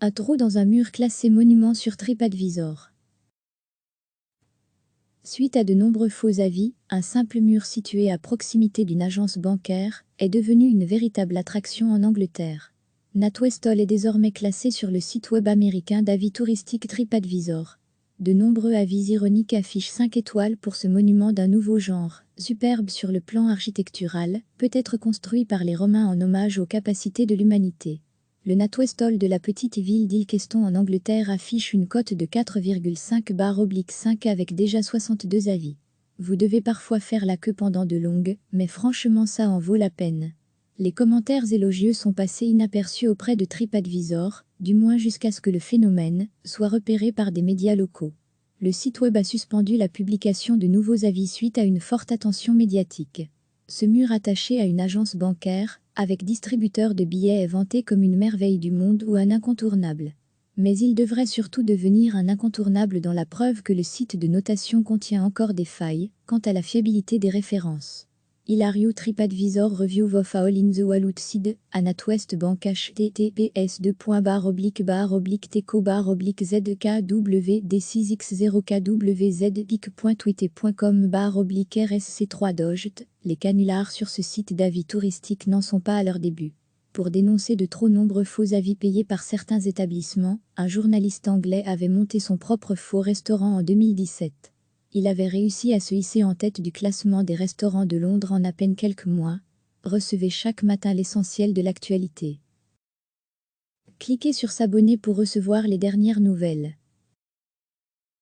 Un trou dans un mur classé monument sur TripAdvisor. Suite à de nombreux faux avis, un simple mur situé à proximité d'une agence bancaire est devenu une véritable attraction en Angleterre. NatWest Hall est désormais classé sur le site web américain d'avis touristique TripAdvisor. De nombreux avis ironiques affichent 5 étoiles pour ce monument d'un nouveau genre, superbe sur le plan architectural, peut-être construit par les Romains en hommage aux capacités de l'humanité. Le NatWest Hall de la petite ville d'Ilkeston en Angleterre affiche une cote de 4,5/5 avec déjà 62 avis. Vous devez parfois faire la queue pendant de longues, mais franchement ça en vaut la peine. Les commentaires élogieux sont passés inaperçus auprès de TripAdvisor, du moins jusqu'à ce que le phénomène soit repéré par des médias locaux. Le site web a suspendu la publication de nouveaux avis suite à une forte attention médiatique. Ce mur attaché à une agence bancaire, avec distributeur de billets, est vanté comme une merveille du monde ou un incontournable. Mais il devrait surtout devenir un incontournable dans la preuve que le site de notation contient encore des failles quant à la fiabilité des références. Hilario TripAdvisor Review of All in the Wallet Side, à NatWest Bank https://teco-zk-2vd6x0kwz.tweet.com/rsc3dogt. Les canulars sur ce site d'avis touristique n'en sont pas à leur début. Pour dénoncer de trop nombreux faux avis payés par certains établissements, un journaliste anglais avait monté son propre faux restaurant en 2017. Il avait réussi à se hisser en tête du classement des restaurants de Londres en à peine quelques mois. Recevez chaque matin l'essentiel de l'actualité. Cliquez sur s'abonner pour recevoir les dernières nouvelles.